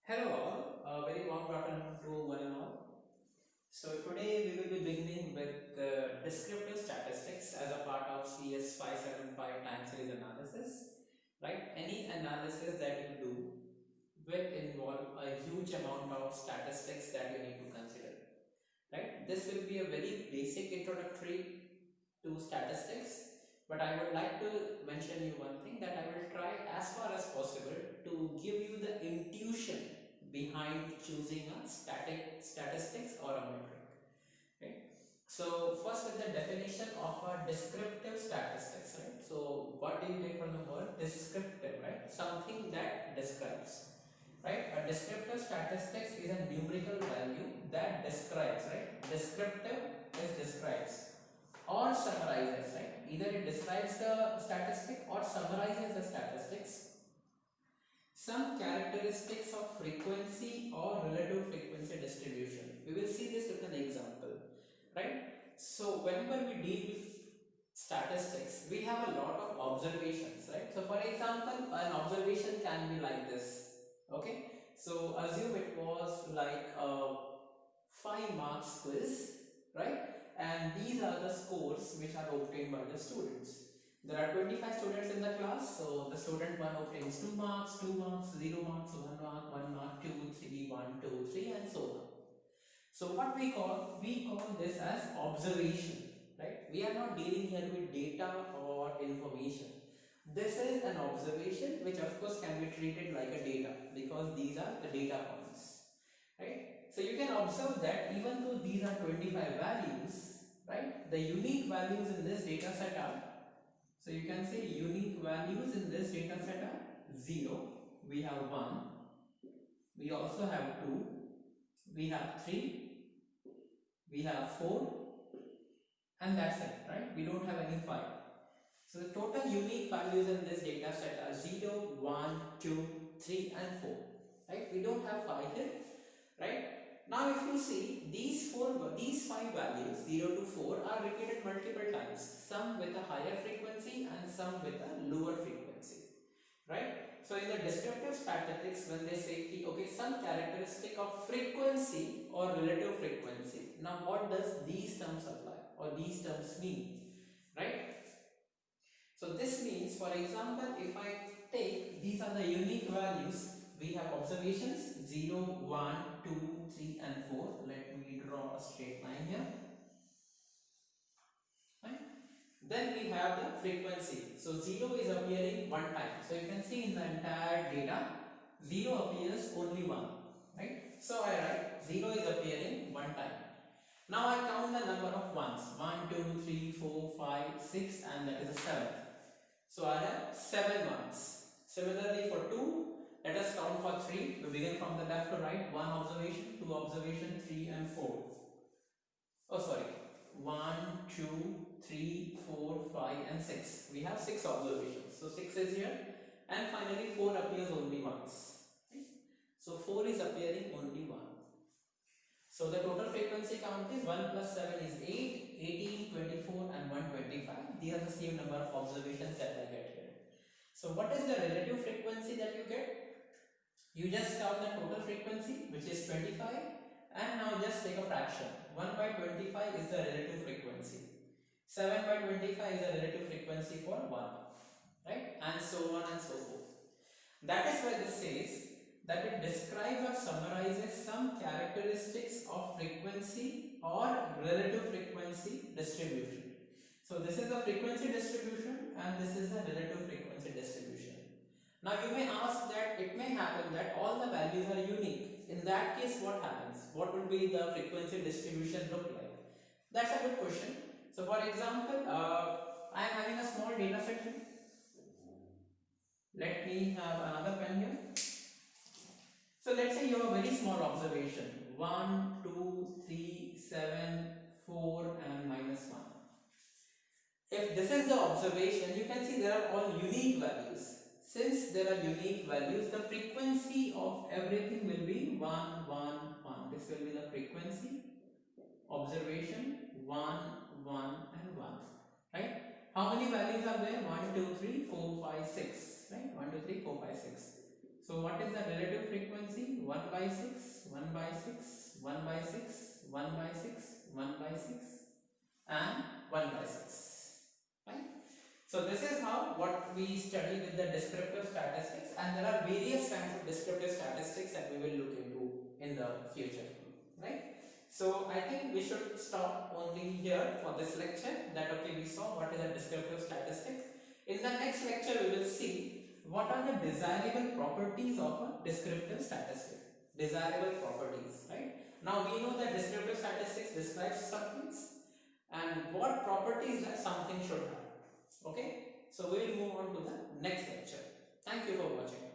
Hello all, a very warm afternoon to one and all. So today we will be beginning with descriptive statistics as a part of CS 575 time series analysis. Right? Any analysis that you do will involve a huge amount of statistics that you need to consider. Right? This will be a very basic introductory to statistics, but I would like to mention you one thing that I will try as far as possible to give you the intuition behind choosing a statistics or a metric. Okay. So first with the definition of a descriptive statistics, right? So what do you get from the word descriptive, right? Something that describes, right? A descriptive statistics is a numerical value that describes, right? Descriptive is describes or summarizes, right? Either it describes the statistic or summarizes the statistics. Some characteristics of frequency or relative frequency distribution. We will see this with an example, right? So whenever we deal with statistics, we have a lot of observations, right? So for example, an observation can be like this, okay? So assume it was like a 5 marks quiz, right? And these are the scores which are obtained by the students. There are 25 students in the class, so the student 1 obtains 2 marks, 2 marks, 0 marks, 1 mark, 1 mark, 2, 3, 1, 2, 3, and so on. So what we call this as observation, right? We are not dealing here with data or information. This is an observation which of course can be treated like a data because these are the data points, right? So you can observe that even though these are 25 values, right? The unique values in this data set are, so you can say unique values in this data set are 0, we have 1, we also have 2, we have 3, we have 4, and that's it, right? We don't have any 5. So the total unique values in this data set are 0, 1, 2, 3, and 4, right? We don't have 5 here, right? Now if you see these 5 values 0 to 4 are repeated multiple times, some with a higher frequency and some with a lower frequency, right? So in the descriptive statistics, when they say okay, some characteristic of frequency or relative frequency, now what does these terms apply or these terms mean, right? So this means, for example, if I take these are the unique values, we have observations 0, 1, 2, 3, and 4. Let me draw a straight line here. Right? Then we have the frequency. So 0 is appearing one time. So you can see in the entire data, 0 appears only one. Right? So I write 0 is appearing one time. Now I count the number of ones. 1, 2, 3, 4, 5, 6, and that is a 7. So I have 7 ones. Similarly for 2, let us count for 3. We begin from the left to right. 1 observation, 2 observation, 3 and 4. Oh sorry. 1, 2, 3, 4, 5 and 6. We have 6 observations. So 6 is here. And finally 4 appears only once. Right? So 4 is appearing only once. So the total frequency count is 1 plus 7 is 8, 18, 24 and 125. These are the same number of observations that I get here. So what is the relative frequency that you get? You just count the total frequency, which is 25, and now just take a fraction. 1 by 25 is the relative frequency. 7 by 25 is the relative frequency for 1. Right? And so on and so forth. That is why this says that it describes or summarizes some characteristics of frequency or relative frequency distribution. So this is the frequency distribution and this is the relative frequency distribution. Now you may ask that it may happen that all the values are unique. In that case, what happens? What would be the frequency distribution look like? That's a good question. So for example, I am having a small data set here. Let me have another pen here. So let's say you have a very small observation 1, 2, 3, 7, 4 and minus 1. If this is the observation, you can see there are all unique values. Since there are unique values, the frequency of everything will be 1, 1, 1. This will be the frequency. Observation 1, 1 and 1. Right? How many values are there? 1, 2, 3, 4, 5, 6. Right? 1, 2, 3, 4, 5, 6. So what is the relative frequency? 1 1 by 6, 1 by 6, 1 by 6, 1 by 6, 1 by 6 and 1 by 6, right? So this is how what we study with the descriptive statistics, and there are various kinds of descriptive statistics that we will look into in the future, right? So I think we should stop only here for this lecture, that okay, we saw what is a descriptive statistic. In the next lecture we will see what are the desirable properties of a descriptive statistic. Desirable properties, right? Now we know that descriptive statistics describes some things and what properties that something should have. Okay, so we will move on to the next lecture. Thank you for watching.